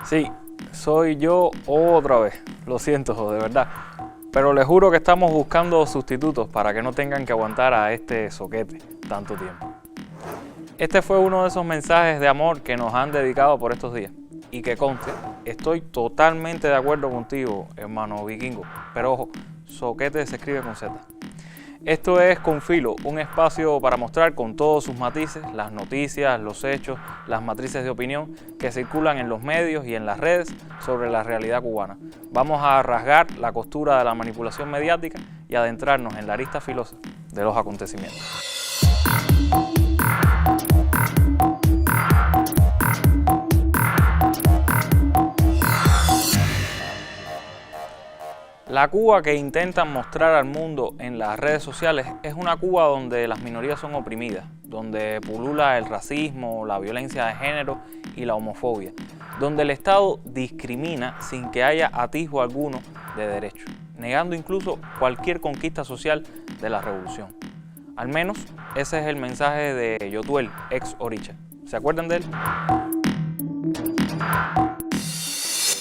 Sí, soy yo otra vez. Lo siento, de verdad. Pero les juro que estamos buscando sustitutos para que no tengan que aguantar a este soquete tanto tiempo. Este fue uno de esos mensajes de amor que nos han dedicado por estos días. Y que conste, estoy totalmente de acuerdo contigo, hermano vikingo. Pero ojo, soquete se escribe con Z. Esto es Con Filo, un espacio para mostrar con todos sus matices las noticias, los hechos, las matrices de opinión que circulan en los medios y en las redes sobre la realidad cubana. Vamos a rasgar la costura de la manipulación mediática y adentrarnos en la arista filosa de los acontecimientos. La Cuba que intentan mostrar al mundo en las redes sociales es una Cuba donde las minorías son oprimidas, donde pulula el racismo, la violencia de género y la homofobia, donde el Estado discrimina sin que haya atisbo alguno de derecho, negando incluso cualquier conquista social de la revolución. Al menos ese es el mensaje de Yotuel, ex Oricha. ¿Se acuerdan de él?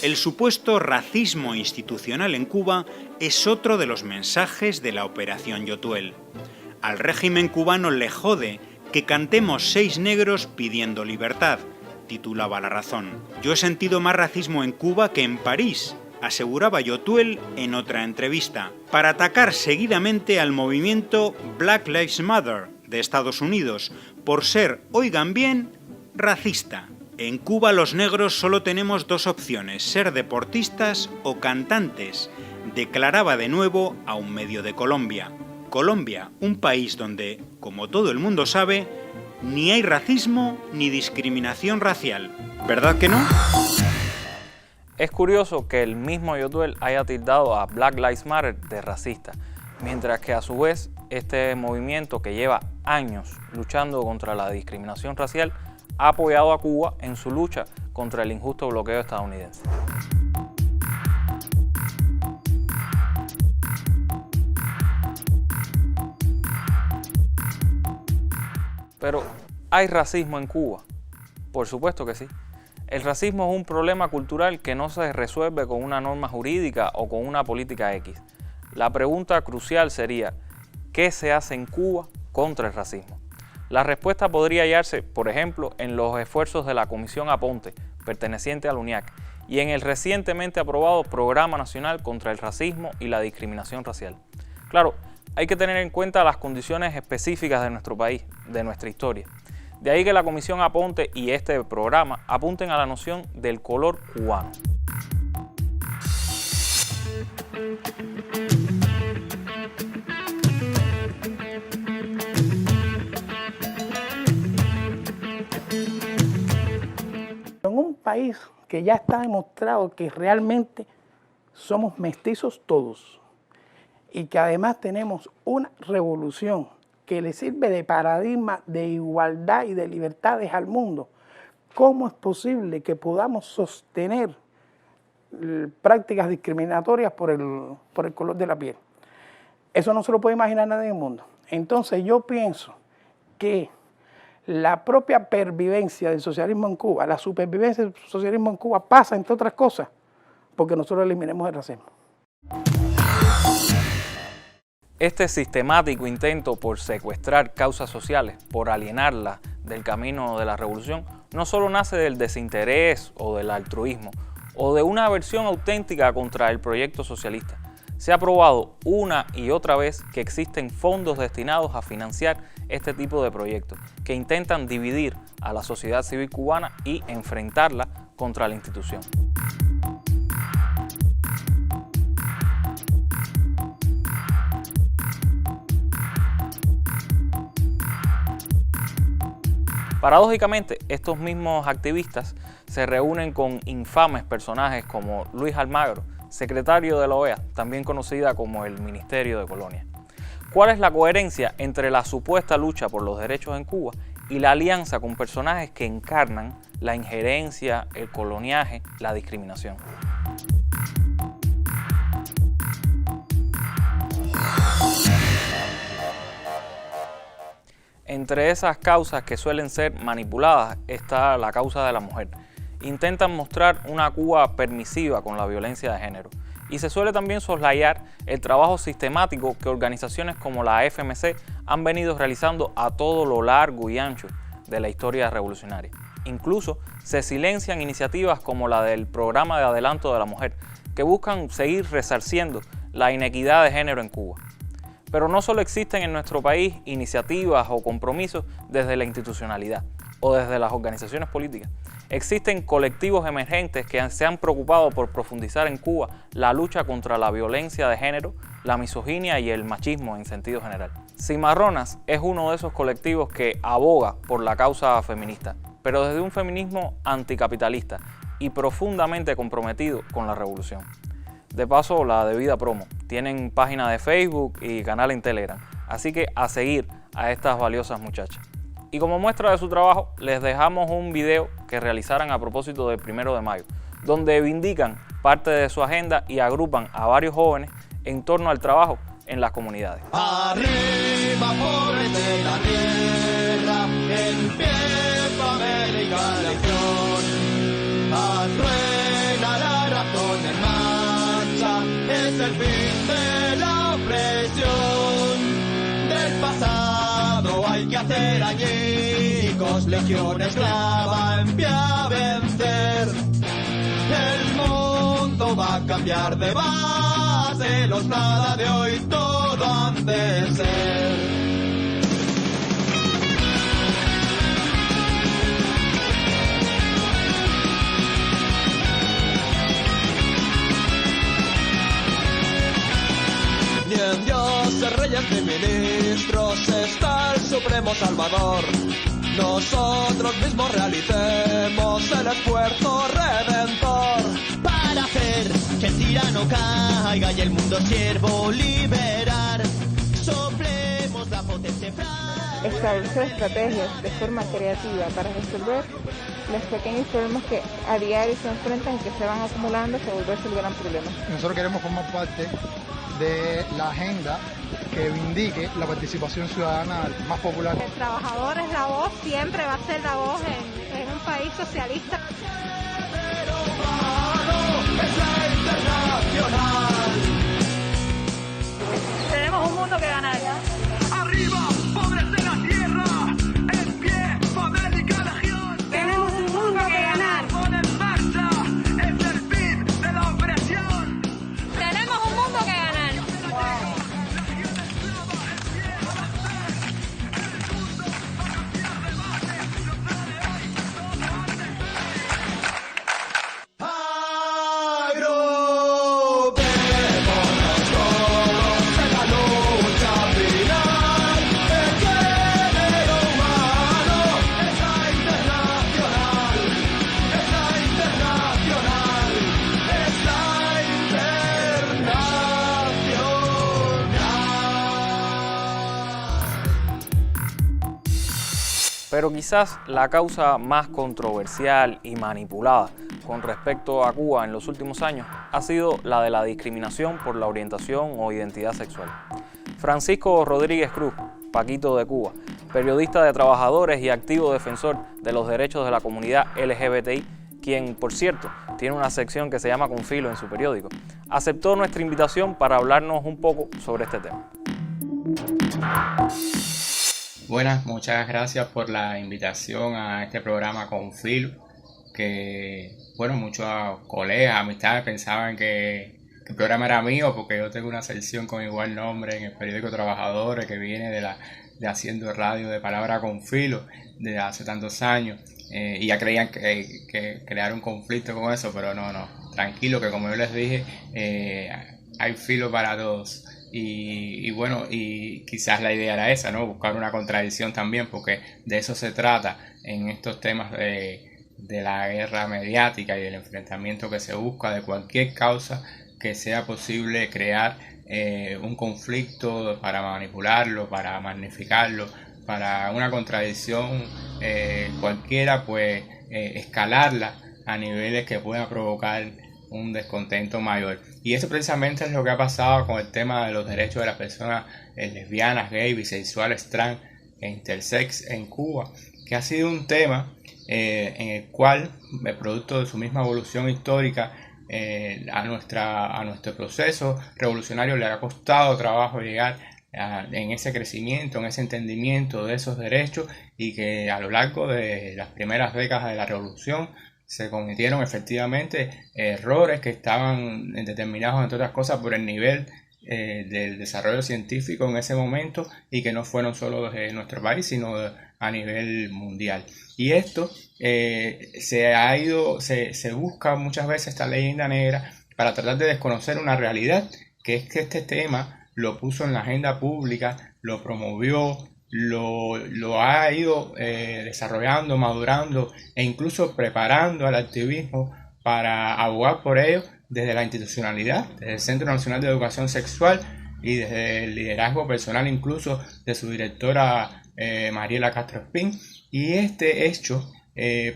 El supuesto racismo institucional en Cuba es otro de los mensajes de la Operación Yotuel. Al régimen cubano le jode que cantemos 6 negros pidiendo libertad, titulaba La Razón. Yo he sentido más racismo en Cuba que en París, aseguraba Yotuel en otra entrevista, para atacar seguidamente al movimiento Black Lives Matter de Estados Unidos por ser, oigan bien, racista. En Cuba los negros solo tenemos 2 opciones, ser deportistas o cantantes, declaraba de nuevo a un medio de Colombia. Colombia, un país donde, como todo el mundo sabe, ni hay racismo ni discriminación racial. ¿Verdad que no? Es curioso que el mismo Yotuel haya tildado a Black Lives Matter de racista, mientras que a su vez este movimiento que lleva años luchando contra la discriminación racial ha apoyado a Cuba en su lucha contra el injusto bloqueo estadounidense. Pero, ¿hay racismo en Cuba? Por supuesto que sí. El racismo es un problema cultural que no se resuelve con una norma jurídica o con una política X. La pregunta crucial sería, ¿qué se hace en Cuba contra el racismo? La respuesta podría hallarse, por ejemplo, en los esfuerzos de la Comisión Aponte, perteneciente al UNIAC, y en el recientemente aprobado Programa Nacional contra el Racismo y la Discriminación Racial. Claro, hay que tener en cuenta las condiciones específicas de nuestro país, de nuestra historia. De ahí que la Comisión Aponte y este programa apunten a la noción del color cubano. En un país que ya está demostrado que realmente somos mestizos todos y que además tenemos una revolución que le sirve de paradigma de igualdad y de libertades al mundo, ¿cómo es posible que podamos sostener prácticas discriminatorias por el color de la piel? Eso no se lo puede imaginar nadie en el mundo. Entonces yo pienso que la propia pervivencia del socialismo en Cuba, la supervivencia del socialismo en Cuba pasa, entre otras cosas, porque nosotros eliminemos el racismo. Este sistemático intento por secuestrar causas sociales, por alienarlas del camino de la revolución, no solo nace del desinterés o del altruismo, o de una aversión auténtica contra el proyecto socialista. Se ha probado una y otra vez que existen fondos destinados a financiar este tipo de proyectos, que intentan dividir a la sociedad civil cubana y enfrentarla contra la institución. Paradójicamente, estos mismos activistas se reúnen con infames personajes como Luis Almagro, secretario de la OEA, también conocida como el Ministerio de Colonia. ¿Cuál es la coherencia entre la supuesta lucha por los derechos en Cuba y la alianza con personajes que encarnan la injerencia, el coloniaje, la discriminación? Entre esas causas que suelen ser manipuladas está la causa de la mujer. intentan mostrar una Cuba permisiva con la violencia de género. Y se suele también soslayar el trabajo sistemático que organizaciones como la FMC han venido realizando a todo lo largo y ancho de la historia revolucionaria. Incluso se silencian iniciativas como la del Programa de Adelanto de la Mujer, que buscan seguir resarciendo la inequidad de género en Cuba. Pero no solo existen en nuestro país iniciativas o compromisos desde la institucionalidad o desde las organizaciones políticas. Existen colectivos emergentes que se han preocupado por profundizar en Cuba la lucha contra la violencia de género, la misoginia y el machismo en sentido general. Cimarronas es uno de esos colectivos que aboga por la causa feminista, pero desde un feminismo anticapitalista y profundamente comprometido con la revolución. De paso, la debida promo. Tienen página de Facebook y canal en Telegram, así que a seguir a estas valiosas muchachas. Y como muestra de su trabajo, les dejamos un video que realizaron a propósito del 1 de mayo, donde vindican parte de su agenda y agrupan a varios jóvenes en torno al trabajo en las comunidades. Arriba, pobres de la tierra, empieza América lección. Truena la razón en marcha, es el fin de la opresión. Del pasado hay que hacer añicos, legión esclava en pie a vencer. El mundo va a cambiar de base, los nada de hoy todo han de ser. Ni en dioses, reyes ni ministros está el supremo salvador. Nosotros mismos realicemos el esfuerzo redentor para hacer que el tirano caiga y el mundo siervo liberar. Soplemos la potente frase. Establecer estrategias de forma creativa para resolver los pequeños problemas que a diario se enfrentan y que se van acumulando hasta volverse el gran problema. Nosotros queremos formar parte de la agenda que vindique la participación ciudadana más popular. El trabajador es la voz, siempre va a ser la voz en un país socialista. Tenemos un mundo que ganar. Arriba, pobres de la tierra, en pie, América legión. Tenemos un mundo que ganar. Pon en marcha, es el fin de la opresión. Tenemos un mundo que ganar. Pero quizás la causa más controversial y manipulada con respecto a Cuba en los últimos años ha sido la de la discriminación por la orientación o identidad sexual. Francisco Rodríguez Cruz, Paquito de Cuba, periodista de trabajadores y activo defensor de los derechos de la comunidad LGBTI, quien, por cierto, tiene una sección que se llama Con Filo en su periódico, aceptó nuestra invitación para hablarnos un poco sobre este tema. Buenas, muchas gracias por la invitación a este programa Con Filo, que, bueno, muchos colegas, amistades pensaban que el programa era mío porque yo tengo una sección con igual nombre en el periódico Trabajadores que viene de haciendo radio de Palabra Con Filo desde hace tantos años, y ya creían que crear un conflicto con eso, pero no, tranquilo, que como yo les dije, hay filo para todos. Y bueno, y quizás la idea era esa, ¿no? Buscar una contradicción también, porque de eso se trata en estos temas de la guerra mediática y del enfrentamiento que se busca de cualquier causa que sea posible crear un conflicto para manipularlo, para magnificarlo, para una contradicción cualquiera, pues escalarla a niveles que pueda provocar un descontento mayor. Y eso precisamente es lo que ha pasado con el tema de los derechos de las personas lesbianas, gays, bisexuales, trans e intersex en Cuba, que ha sido un tema en el cual, producto de su misma evolución histórica, a nuestro proceso revolucionario le ha costado trabajo llegar en ese crecimiento, en ese entendimiento de esos derechos, y que a lo largo de las primeras décadas de la revolución se cometieron efectivamente errores que estaban determinados, entre otras cosas, por el nivel del desarrollo científico en ese momento, y que no fueron solo de nuestro país, sino a nivel mundial. Y esto se busca muchas veces esta leyenda negra para tratar de desconocer una realidad, que es que este tema lo puso en la agenda pública, lo promovió, lo ha ido desarrollando, madurando e incluso preparando al activismo para abogar por ello desde la institucionalidad, desde el Centro Nacional de Educación Sexual y desde el liderazgo personal incluso de su directora Mariela Castro Espín. Y este hecho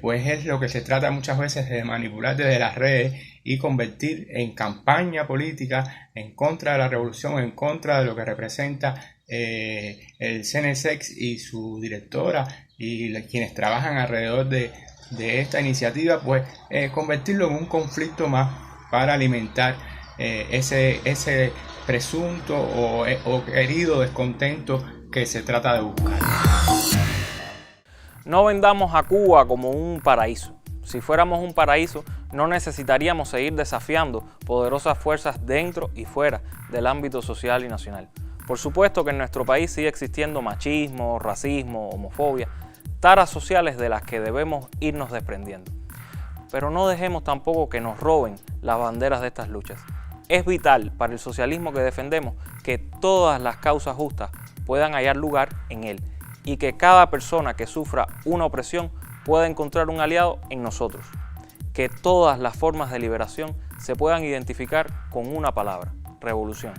pues es lo que se trata muchas veces de manipular desde las redes y convertir en campaña política en contra de la revolución, en contra de lo que representa el CNSX y su directora y quienes trabajan alrededor de esta iniciativa, pues convertirlo en un conflicto más para alimentar ese presunto o querido descontento que se trata de buscar. No vendamos a Cuba como un paraíso. Si fuéramos un paraíso, no necesitaríamos seguir desafiando poderosas fuerzas dentro y fuera del ámbito social y nacional. Por supuesto que en nuestro país sigue existiendo machismo, racismo, homofobia, taras sociales de las que debemos irnos desprendiendo. Pero no dejemos tampoco que nos roben las banderas de estas luchas. Es vital para el socialismo que defendemos que todas las causas justas puedan hallar lugar en él, y que cada persona que sufra una opresión pueda encontrar un aliado en nosotros. Que todas las formas de liberación se puedan identificar con una palabra: revolución.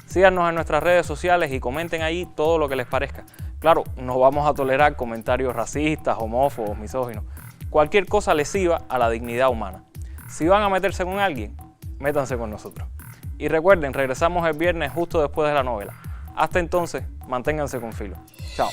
Síganos en nuestras redes sociales y comenten ahí todo lo que les parezca. Claro, no vamos a tolerar comentarios racistas, homófobos, misóginos, cualquier cosa lesiva a la dignidad humana. Si van a meterse con alguien, métanse con nosotros. Y recuerden, regresamos el viernes justo después de la novela. Hasta entonces, manténganse con filo. Chao.